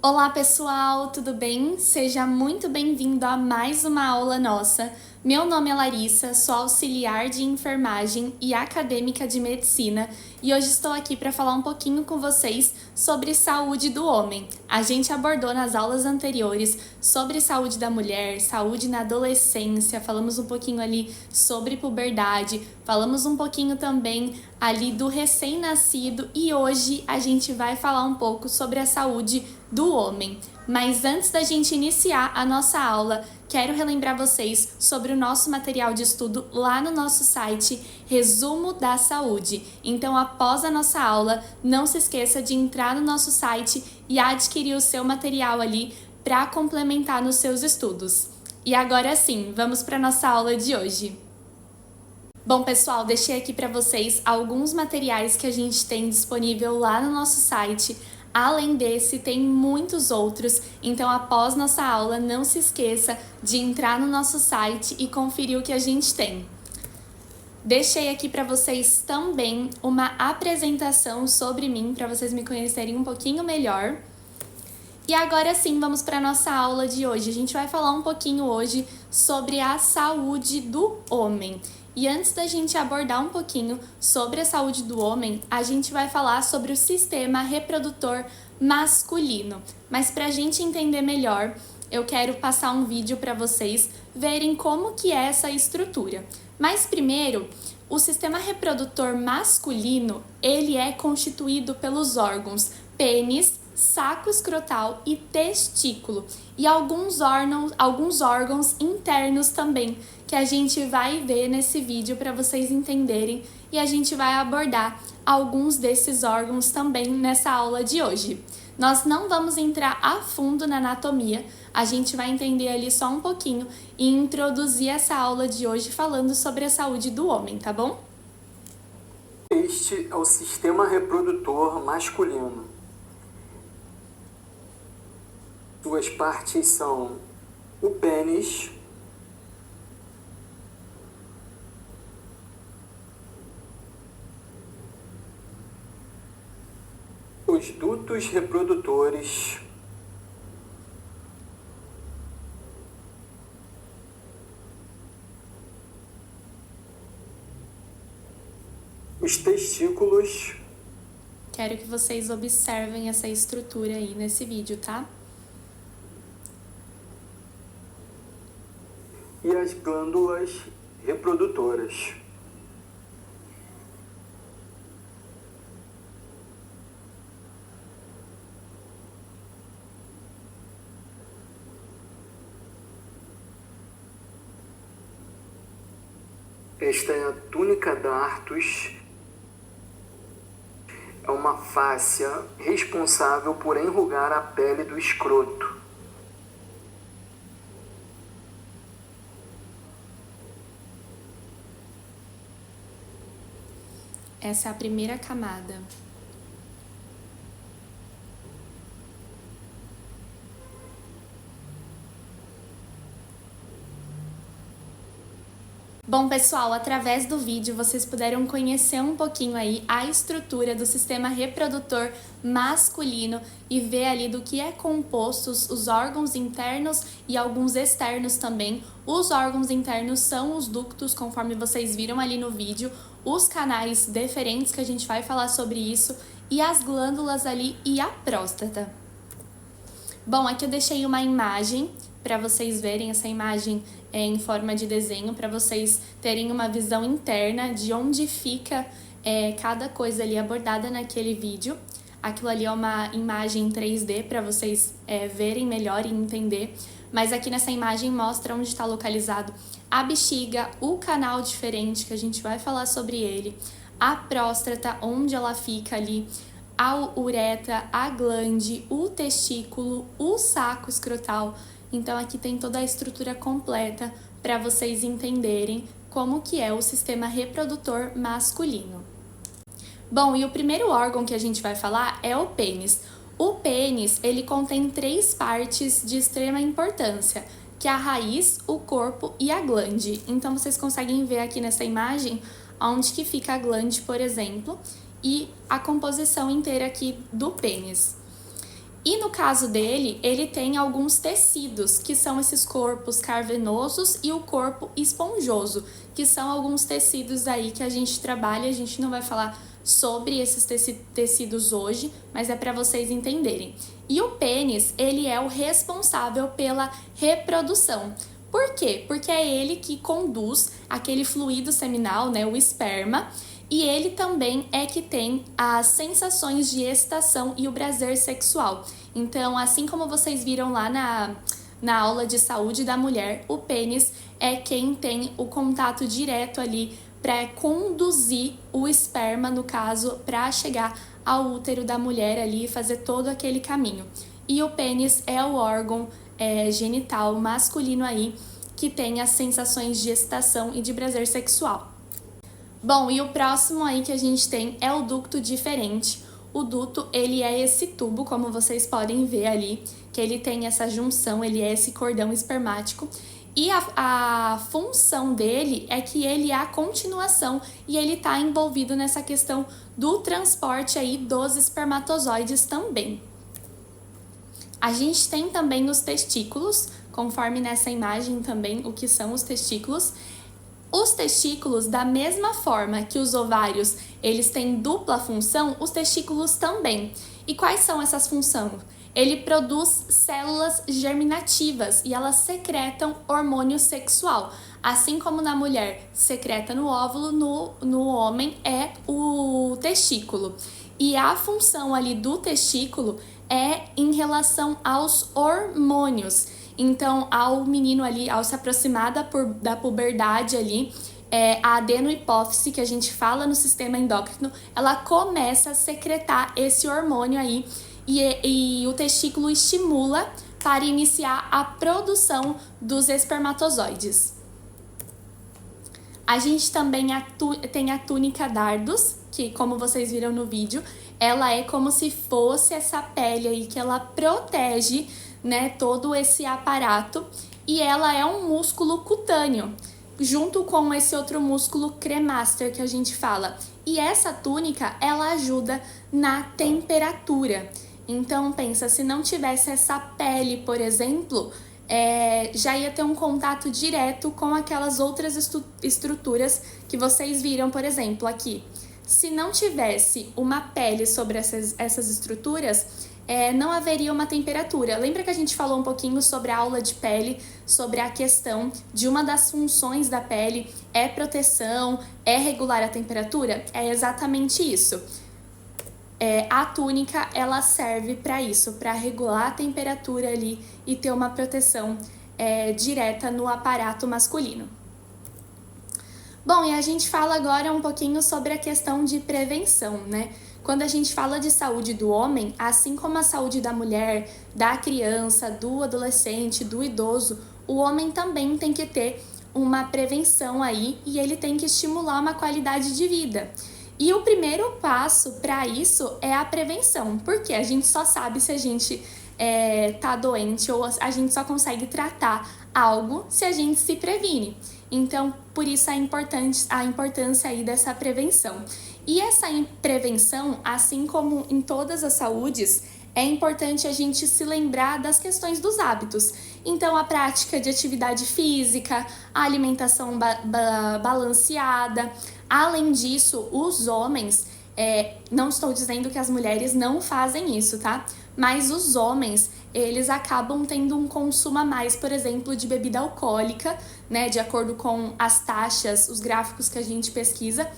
Olá pessoal, tudo bem? Seja muito bem-vindo a mais uma aula nossa. Meu nome é Larissa, sou auxiliar de enfermagem e acadêmica de medicina e hoje estou aqui para falar um pouquinho com vocês sobre saúde do homem. A gente abordou nas aulas anteriores sobre saúde da mulher, saúde na adolescência, falamos um pouquinho ali sobre puberdade, falamos um pouquinho também ali do recém-nascido e hoje a gente vai falar um pouco sobre a saúde do homem. Mas antes da gente iniciar a nossa aula, quero relembrar vocês sobre o nosso material de estudo lá no nosso site Resumo da Saúde. Então, após a nossa aula, não se esqueça de entrar no nosso site e adquirir o seu material ali para complementar nos seus estudos. E agora sim, vamos para a nossa aula de hoje. Bom, pessoal, deixei aqui para vocês alguns materiais que a gente tem disponível lá no nosso site. Além desse, tem muitos outros, então após nossa aula, não se esqueça de entrar no nosso site e conferir o que a gente tem. Deixei aqui para vocês também uma apresentação sobre mim, para vocês me conhecerem um pouquinho melhor. E agora sim, vamos para a nossa aula de hoje. A gente vai falar um pouquinho hoje sobre a saúde do homem. E antes da gente abordar um pouquinho sobre a saúde do homem, a gente vai falar sobre o sistema reprodutor masculino. Mas para a gente entender melhor, eu quero passar um vídeo para vocês verem como que é essa estrutura. Mas primeiro, o sistema reprodutor masculino, ele é constituído pelos órgãos pênis, saco escrotal e testículo, e alguns órgãos internos também, que a gente vai ver nesse vídeo para vocês entenderem, e a gente vai abordar alguns desses órgãos também nessa aula de hoje. Nós não vamos entrar a fundo na anatomia, a gente vai entender ali só um pouquinho e introduzir essa aula de hoje falando sobre a saúde do homem, tá bom? Este é o sistema reprodutor masculino. Suas partes são o pênis, os dutos reprodutores, os testículos. Quero que vocês observem essa estrutura aí nesse vídeo, tá? E as glândulas reprodutoras. Esta é a túnica dartos. É uma fáscia responsável por enrugar a pele do escroto. Essa é a primeira camada. Bom, pessoal, através do vídeo vocês puderam conhecer um pouquinho aí a estrutura do sistema reprodutor masculino e ver ali do que é composto os órgãos internos e alguns externos também. Os órgãos internos são os ductos, conforme vocês viram ali no vídeo, os canais deferentes, que a gente vai falar sobre isso, e as glândulas ali e a próstata. Bom, aqui eu deixei uma imagem para vocês verem, essa imagem em forma de desenho, para vocês terem uma visão interna de onde fica cada coisa ali abordada naquele vídeo. Aquilo ali é uma imagem 3D para vocês verem melhor e entender. Mas aqui nessa imagem mostra onde está localizado a bexiga, o canal diferente, que a gente vai falar sobre ele, a próstata, onde ela fica ali, a uretra, a glande, o testículo, o saco escrotal. Então aqui tem toda a estrutura completa para vocês entenderem como que é o sistema reprodutor masculino. Bom, e o primeiro órgão que a gente vai falar é o pênis. O pênis, ele contém 3 partes de extrema importância, que é a raiz, o corpo e a glande. Então vocês conseguem ver aqui nessa imagem onde que fica a glande, por exemplo, e a composição inteira aqui do pênis. E no caso dele, ele tem alguns tecidos, que são esses corpos cavernosos e o corpo esponjoso, que são alguns tecidos aí que a gente trabalha. A gente não vai falar sobre esses tecidos hoje, mas é para vocês entenderem. E o pênis, ele é o responsável pela reprodução. Por quê? Porque é ele que conduz aquele fluido seminal, né, o esperma, e ele também é que tem as sensações de excitação e o prazer sexual. Então, assim como vocês viram lá na aula de saúde da mulher, o pênis é quem tem o contato direto ali para conduzir o esperma, no caso, para chegar ao útero da mulher ali e fazer todo aquele caminho. E o pênis é o órgão genital masculino aí que tem as sensações de excitação e de prazer sexual. Bom, e o próximo aí que a gente tem é o ducto diferente. O duto, ele é esse tubo, como vocês podem ver ali, que ele tem essa junção, ele é esse cordão espermático. E a função dele é que ele é a continuação e ele está envolvido nessa questão do transporte aí dos espermatozoides também. A gente tem também os testículos, conforme nessa imagem também o que são os testículos. Os testículos, da mesma forma que os ovários, eles têm dupla função, os testículos também. E quais são essas funções? Ele produz células germinativas e elas secretam hormônio sexual. Assim como na mulher secreta no óvulo, no homem é o testículo. E a função ali do testículo é em relação aos hormônios. Então, ao menino ali, ao se aproximar da puberdade ali, a adenohipófise, que a gente fala no sistema endócrino, ela começa a secretar esse hormônio aí e o testículo estimula para iniciar a produção dos espermatozoides. A gente também tem a túnica dardos, que como vocês viram no vídeo, ela é como se fosse essa pele aí que ela protege, né, todo esse aparato, e ela é um músculo cutâneo, junto com esse outro músculo cremaster que a gente fala. E essa túnica, ela ajuda na temperatura. Então, pensa, se não tivesse essa pele, por exemplo, já ia ter um contato direto com aquelas outras estruturas que vocês viram, por exemplo, aqui. Se não tivesse uma pele sobre essas estruturas, não haveria uma temperatura. Lembra que a gente falou um pouquinho sobre a aula de pele, sobre a questão de uma das funções da pele é proteção, é regular a temperatura? É exatamente isso. A túnica, ela serve para isso, para regular a temperatura ali e ter uma proteção direta no aparato masculino. Bom, e a gente fala agora um pouquinho sobre a questão de prevenção, né? Quando a gente fala de saúde do homem, assim como a saúde da mulher, da criança, do adolescente, do idoso, o homem também tem que ter uma prevenção aí e ele tem que estimular uma qualidade de vida. E o primeiro passo para isso é a prevenção, porque a gente só sabe se a gente tá doente ou a gente só consegue tratar algo se a gente se previne. Então, por isso a importância aí dessa prevenção. E essa prevenção, assim como em todas as saúdes, é importante a gente se lembrar das questões dos hábitos. Então, a prática de atividade física, a alimentação balanceada. Além disso, os homens, não estou dizendo que as mulheres não fazem isso, tá? Mas os homens, eles acabam tendo um consumo a mais, por exemplo, de bebida alcoólica, né? De acordo com as taxas, os gráficos que a gente pesquisa,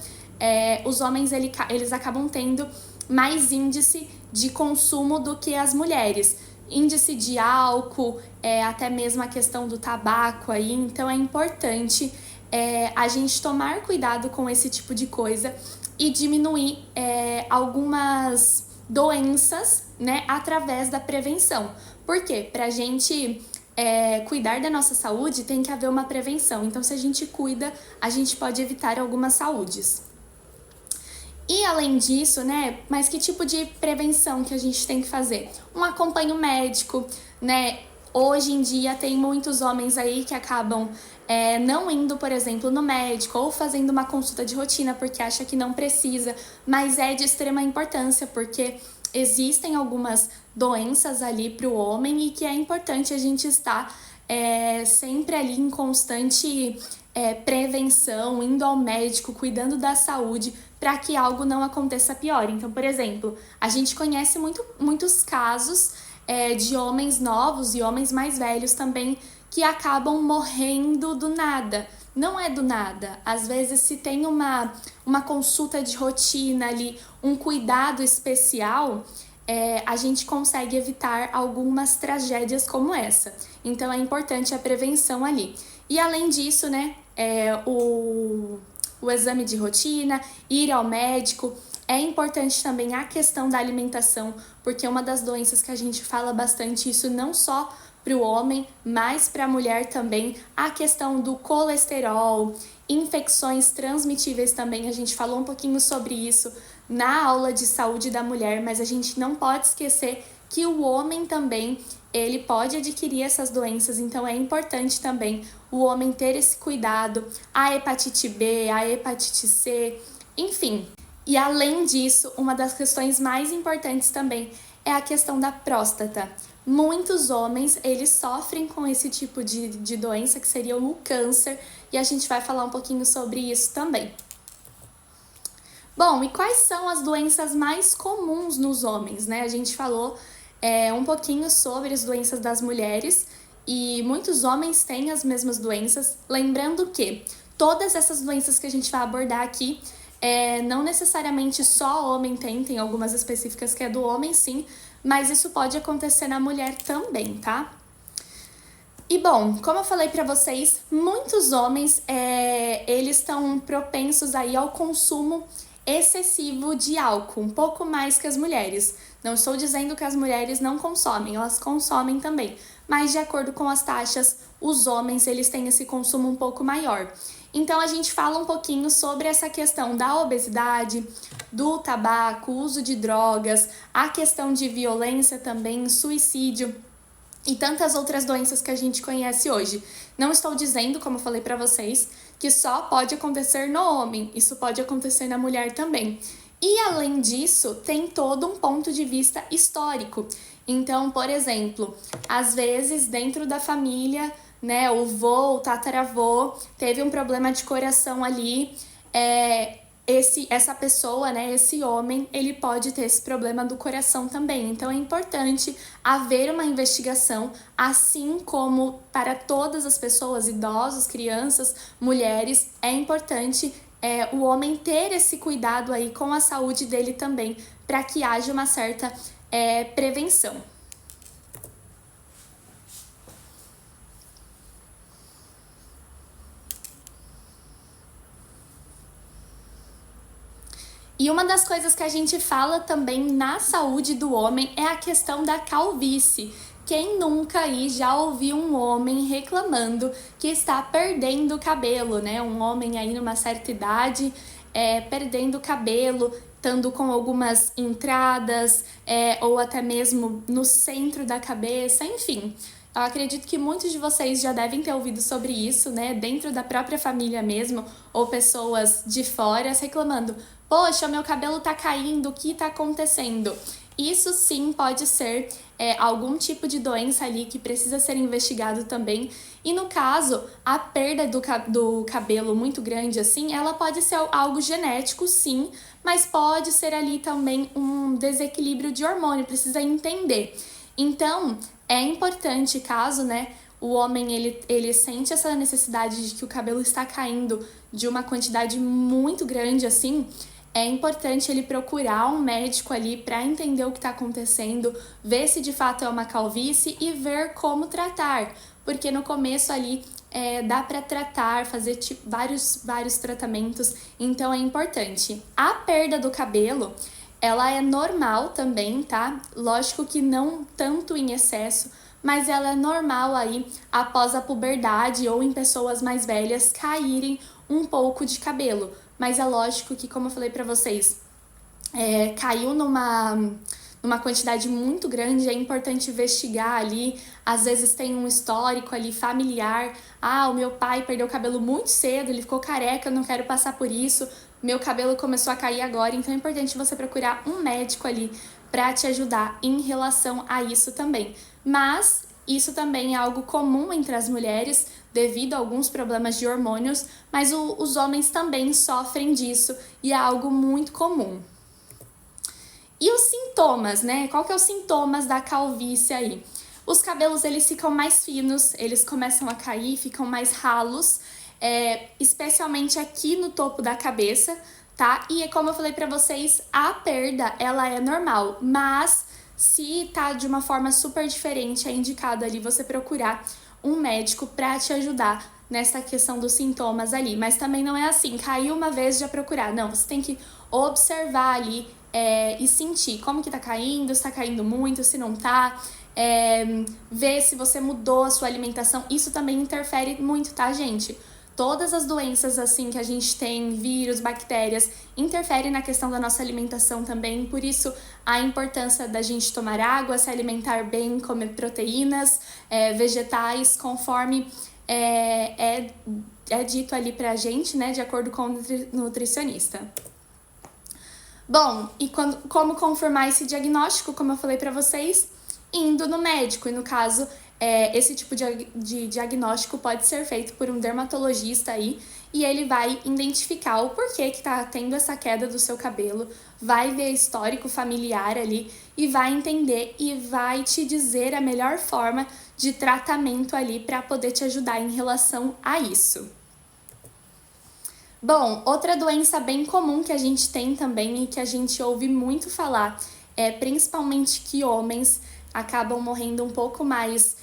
os homens, eles acabam tendo mais índice de consumo do que as mulheres. Índice de álcool, até mesmo a questão do tabaco aí. Então, é importante a gente tomar cuidado com esse tipo de coisa e diminuir algumas doenças, né, através da prevenção. Por quê? Pra gente cuidar da nossa saúde, tem que haver uma prevenção. Então, se a gente cuida, a gente pode evitar algumas saúdes. E além disso, né, mas que tipo de prevenção que a gente tem que fazer? Um acompanho médico, né? Hoje em dia tem muitos homens aí que acabam não indo, por exemplo, no médico ou fazendo uma consulta de rotina porque acha que não precisa, mas é de extrema importância porque existem algumas doenças ali para o homem e que é importante a gente estar sempre ali em constante prevenção, indo ao médico, cuidando da saúde, para que algo não aconteça pior. Então, por exemplo, a gente conhece muitos casos de homens novos e homens mais velhos também que acabam morrendo do nada. Não é do nada. Às vezes, se tem uma consulta de rotina ali, um cuidado especial, a gente consegue evitar algumas tragédias como essa. Então, é importante a prevenção ali. E além disso, né, o exame de rotina, ir ao médico. É importante também a questão da alimentação, porque é uma das doenças que a gente fala bastante, isso não só para o homem, mas para a mulher também, a questão do colesterol, infecções transmitíveis também, a gente falou um pouquinho sobre isso na aula de saúde da mulher, mas a gente não pode esquecer que o homem também, ele pode adquirir essas doenças, então é importante também o homem ter esse cuidado, a hepatite B, a hepatite C, enfim. E além disso, uma das questões mais importantes também é a questão da próstata. Muitos homens, eles sofrem com esse tipo de doença, que seria o câncer, e a gente vai falar um pouquinho sobre isso também. Bom, e quais são as doenças mais comuns nos homens, né? A gente falou um pouquinho sobre as doenças das mulheres, e muitos homens têm as mesmas doenças. Lembrando que todas essas doenças que a gente vai abordar aqui, não necessariamente só homem tem algumas específicas que é do homem sim, mas isso pode acontecer na mulher também, tá? E bom, como eu falei para vocês, muitos homens, eles estão propensos aí ao consumo excessivo de álcool, um pouco mais que as mulheres. Não estou dizendo que as mulheres não consomem, elas consomem também, mas de acordo com as taxas, os homens, eles têm esse consumo um pouco maior. Então, a gente fala um pouquinho sobre essa questão da obesidade, do tabaco, uso de drogas, a questão de violência também, suicídio e tantas outras doenças que a gente conhece hoje. Não estou dizendo, como eu falei para vocês, que só pode acontecer no homem, isso pode acontecer na mulher também. E além disso, tem todo um ponto de vista histórico. Então, por exemplo, às vezes dentro da família, né, o vô, o tataravô, teve um problema de coração ali, essa pessoa, né, esse homem, ele pode ter esse problema do coração também. Então é importante haver uma investigação, assim como para todas as pessoas, idosos, crianças, mulheres, é importante o homem ter esse cuidado aí com a saúde dele também, para que haja uma certa prevenção. E uma das coisas que a gente fala também na saúde do homem é a questão da calvície. Quem nunca aí já ouviu um homem reclamando que está perdendo cabelo, né? Um homem aí numa certa idade perdendo cabelo, estando com algumas entradas ou até mesmo no centro da cabeça, enfim. Eu acredito que muitos de vocês já devem ter ouvido sobre isso, né? Dentro da própria família mesmo, ou pessoas de fora reclamando: poxa, meu cabelo tá caindo, o que tá acontecendo? Isso sim pode ser algum tipo de doença ali que precisa ser investigado também. E no caso, a perda do cabelo muito grande assim, ela pode ser algo genético sim, mas pode ser ali também um desequilíbrio de hormônio, precisa entender. Então, é importante caso, né, o homem ele sente essa necessidade de que o cabelo está caindo de uma quantidade muito grande assim, é importante ele procurar um médico ali para entender o que está acontecendo, ver se de fato é uma calvície e ver como tratar, porque no começo ali dá para tratar, fazer vários tratamentos, então é importante. A perda do cabelo, ela é normal também, tá? Lógico que não tanto em excesso, mas ela é normal aí após a puberdade ou em pessoas mais velhas caírem um pouco de cabelo. Mas é lógico que, como eu falei pra vocês, caiu numa quantidade muito grande, é importante investigar ali. Às vezes tem um histórico ali familiar. Ah, o meu pai perdeu o cabelo muito cedo, ele ficou careca, eu não quero passar por isso. Meu cabelo começou a cair agora, então é importante você procurar um médico ali para te ajudar em relação a isso também. Mas isso também é algo comum entre as mulheres, devido a alguns problemas de hormônios, mas os homens também sofrem disso e é algo muito comum. E os sintomas, né? Qual que é os sintomas da calvície aí? Os cabelos, eles ficam mais finos, eles começam a cair, ficam mais ralos, especialmente aqui no topo da cabeça, tá? E como eu falei pra vocês, a perda, ela é normal, mas se tá de uma forma super diferente, é indicado ali você procurar um médico pra te ajudar nessa questão dos sintomas ali. Mas também não é assim, caiu uma vez já procurar. Não, você tem que observar ali e sentir como que tá caindo, se tá caindo muito, se não tá. Ver se você mudou a sua alimentação. Isso também interfere muito, tá, gente? Todas as doenças assim que a gente tem, vírus, bactérias, interferem na questão da nossa alimentação também. Por isso, a importância da gente tomar água, se alimentar bem, comer proteínas, vegetais, conforme é dito ali pra gente, né, de acordo com o nutricionista. Bom, e como confirmar esse diagnóstico, como eu falei pra vocês, indo no médico. E no caso, esse tipo de diagnóstico pode ser feito por um dermatologista aí, e ele vai identificar o porquê que tá tendo essa queda do seu cabelo, vai ver histórico familiar ali e vai entender e vai te dizer a melhor forma de tratamento ali para poder te ajudar em relação a isso. Bom, outra doença bem comum que a gente tem também e que a gente ouve muito falar, principalmente que homens acabam morrendo um pouco mais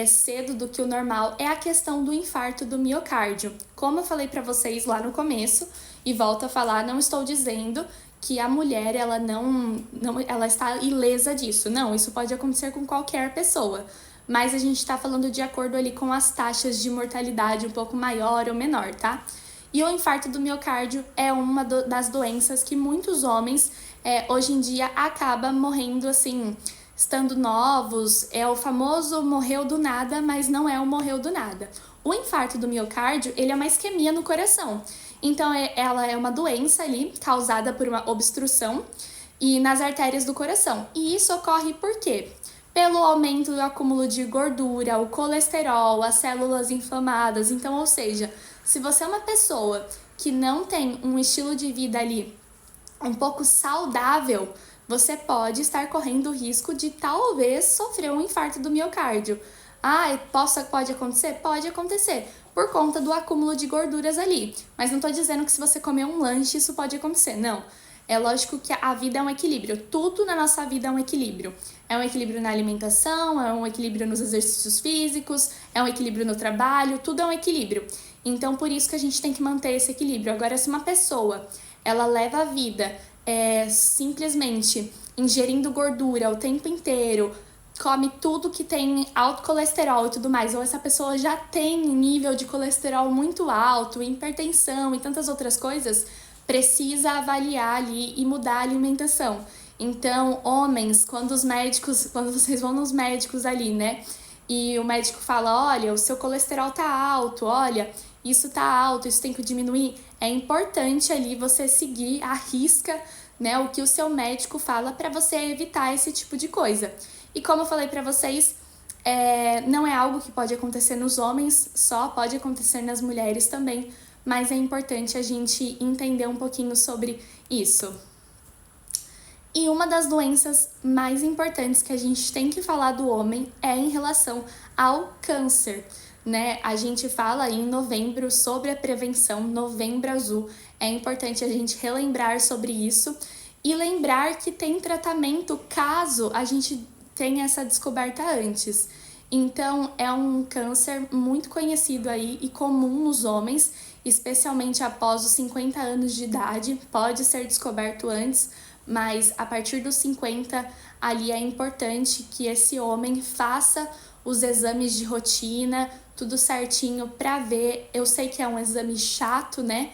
cedo do que o normal, é a questão do infarto do miocárdio. Como eu falei para vocês lá no começo, e volto a falar, não estou dizendo que a mulher ela ela está ilesa disso. Não, isso pode acontecer com qualquer pessoa. Mas a gente está falando de acordo ali com as taxas de mortalidade um pouco maior ou menor, tá? E o infarto do miocárdio é uma das doenças que muitos homens hoje em dia acabam morrendo assim, estando novos. É o famoso morreu do nada, mas não é o morreu do nada. O infarto do miocárdio, ele é uma isquemia no coração. Então, ela é uma doença ali causada por uma obstrução e nas artérias do coração. E isso ocorre por quê? Pelo aumento do acúmulo de gordura, o colesterol, as células inflamadas. Então, ou seja, se você é uma pessoa que não tem um estilo de vida ali um pouco saudável, você pode estar correndo o risco de talvez sofrer um infarto do miocárdio. Pode acontecer? Pode acontecer, por conta do acúmulo de gorduras ali. Mas não estou dizendo que se você comer um lanche isso pode acontecer, não. É lógico que a vida é um equilíbrio, tudo na nossa vida é um equilíbrio. É um equilíbrio na alimentação, é um equilíbrio nos exercícios físicos, é um equilíbrio no trabalho, tudo é um equilíbrio. Então, por isso que a gente tem que manter esse equilíbrio. Agora, se uma pessoa, ela leva a vida simplesmente ingerindo gordura o tempo inteiro, come tudo que tem alto colesterol e tudo mais, ou essa pessoa já tem nível de colesterol muito alto, hipertensão e tantas outras coisas, precisa avaliar ali e mudar a alimentação. Então, homens, quando vocês vão nos médicos ali, né, e o médico fala, olha, o seu colesterol tá alto, olha, isso tá alto, isso tem que diminuir, é importante ali você seguir à risca, né, o que o seu médico fala para você evitar esse tipo de coisa. E como eu falei para vocês, não é algo que pode acontecer nos homens só, pode acontecer nas mulheres também, mas é importante a gente entender um pouquinho sobre isso. E uma das doenças mais importantes que a gente tem que falar do homem é em relação ao câncer, né? A gente fala em novembro sobre a prevenção, Novembro Azul. É importante a gente relembrar sobre isso e lembrar que tem tratamento caso a gente tenha essa descoberta antes. Então, é um câncer muito conhecido aí e comum nos homens, especialmente após os 50 anos de idade. Pode ser descoberto antes, mas a partir dos 50, ali é importante que esse homem faça os exames de rotina, tudo certinho para ver. Eu sei que é um exame chato, né?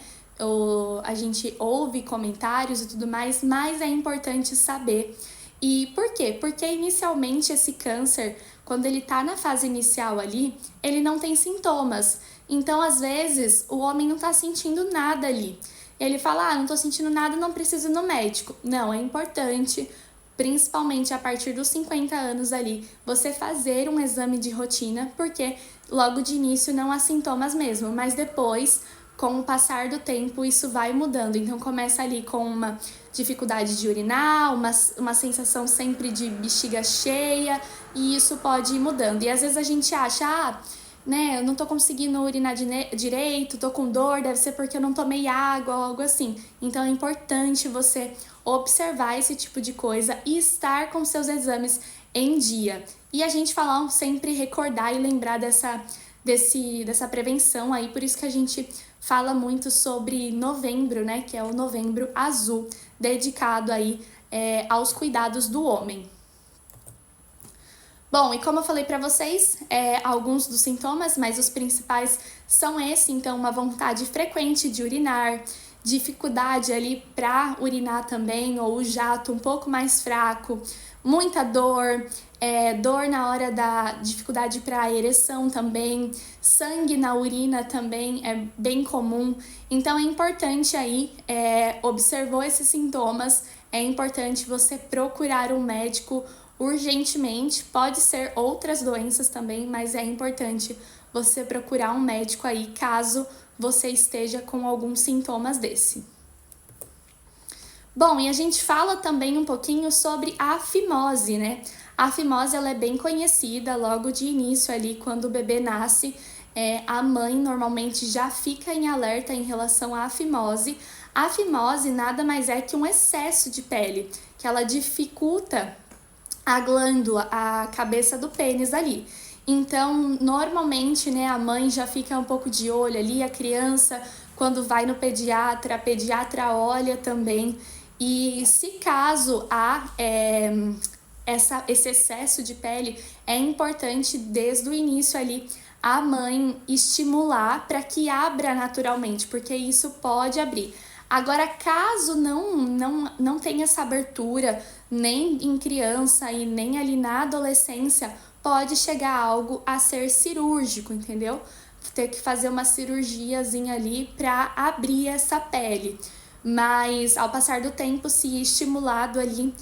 A gente ouve comentários e tudo mais, mas é importante saber. E por quê? Porque inicialmente esse câncer, quando ele tá na fase inicial ali, ele não tem sintomas. Então, às vezes, o homem não tá sentindo nada ali. Ele fala, não tô sentindo nada, não preciso ir no médico. Não, é importante principalmente a partir dos 50 anos ali, você fazer um exame de rotina, porque logo de início não há sintomas mesmo, mas depois, com o passar do tempo, isso vai mudando. Então começa ali com uma dificuldade de urinar, uma sensação sempre de bexiga cheia, e isso pode ir mudando. E às vezes a gente acha, né, eu não tô conseguindo urinar direito, tô com dor, deve ser porque eu não tomei água ou algo assim. Então é importante você observar esse tipo de coisa e estar com seus exames em dia. E a gente falar sempre recordar e lembrar dessa prevenção aí, por isso que a gente fala muito sobre novembro, né, que é o Novembro Azul, dedicado aí aos cuidados do homem. Bom, e como eu falei para vocês, alguns dos sintomas, mas os principais são esse, então uma vontade frequente de urinar, dificuldade ali para urinar também, ou o jato um pouco mais fraco, muita dor, dor na hora da dificuldade para a ereção também, sangue na urina também é bem comum. Então é importante aí, observou esses sintomas, é importante você procurar um médico urgentemente. Pode ser outras doenças também, mas é importante você procurar um médico aí caso você esteja com alguns sintomas desse. Bom, e a gente fala também um pouquinho sobre a fimose, né? A fimose, ela é bem conhecida logo de início ali, quando o bebê nasce, a mãe normalmente já fica em alerta em relação à fimose. A fimose nada mais é que um excesso de pele, que ela dificulta a glândula, a cabeça do pênis ali. Então, normalmente, né, a mãe já fica um pouco de olho ali, a criança, quando vai no pediatra, a pediatra olha também. E se caso há esse excesso de pele, é importante desde o início ali a mãe estimular para que abra naturalmente, porque isso pode abrir. Agora, caso não tenha essa abertura, nem em criança e nem ali na adolescência, pode chegar algo a ser cirúrgico, entendeu? Ter que fazer uma cirurgiazinha ali para abrir essa pele. Mas ao passar do tempo, se estimulado ali,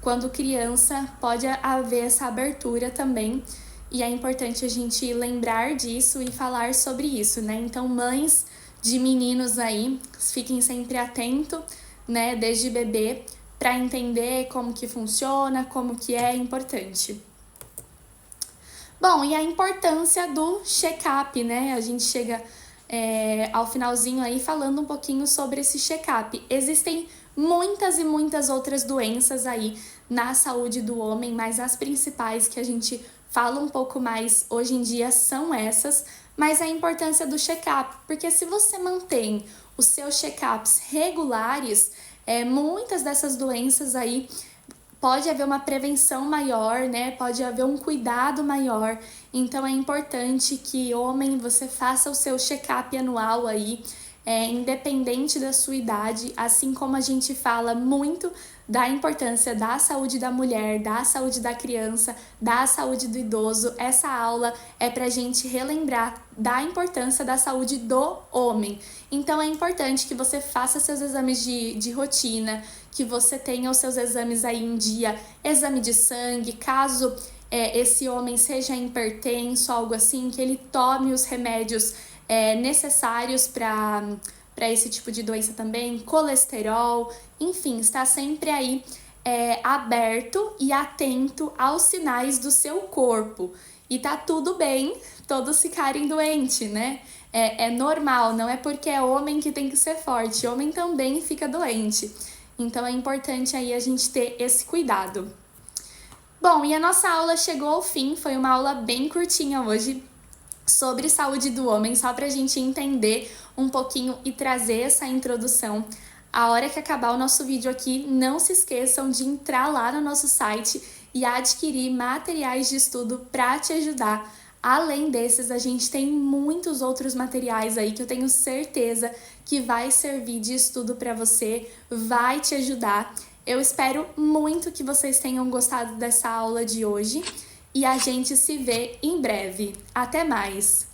quando criança, pode haver essa abertura também. E é importante a gente lembrar disso e falar sobre isso, né? Então, mães de meninos aí, fiquem sempre atentos, né, desde bebê, para entender como que funciona, como que é importante. Bom, e a importância do check-up, né? A gente chega ao finalzinho aí falando um pouquinho sobre esse check-up. Existem muitas e muitas outras doenças aí na saúde do homem, mas as principais que a gente fala um pouco mais hoje em dia são essas, mas a importância do check-up, porque se você mantém os seus check-ups regulares, muitas dessas doenças aí pode haver uma prevenção maior, né? Pode haver um cuidado maior. Então é importante que, homem, você faça o seu check-up anual aí, independente da sua idade, assim como a gente fala muito da importância da saúde da mulher, da saúde da criança, da saúde do idoso. Essa aula é pra gente relembrar da importância da saúde do homem. Então é importante que você faça seus exames de rotina, que você tenha os seus exames aí em dia, exame de sangue, caso esse homem seja hipertenso, algo assim, que ele tome os remédios necessários para esse tipo de doença também, colesterol, enfim, está sempre aí aberto e atento aos sinais do seu corpo. E tá tudo bem todos ficarem doentes, né? É normal, não é porque é homem que tem que ser forte, homem também fica doente. Então é importante aí a gente ter esse cuidado. Bom, e a nossa aula chegou ao fim, foi uma aula bem curtinha hoje sobre saúde do homem, só pra gente entender um pouquinho e trazer essa introdução. A hora que acabar o nosso vídeo aqui, não se esqueçam de entrar lá no nosso site e adquirir materiais de estudo para te ajudar. Além desses, a gente tem muitos outros materiais aí que eu tenho certeza que vai servir de estudo para você, vai te ajudar. Eu espero muito que vocês tenham gostado dessa aula de hoje e a gente se vê em breve. Até mais!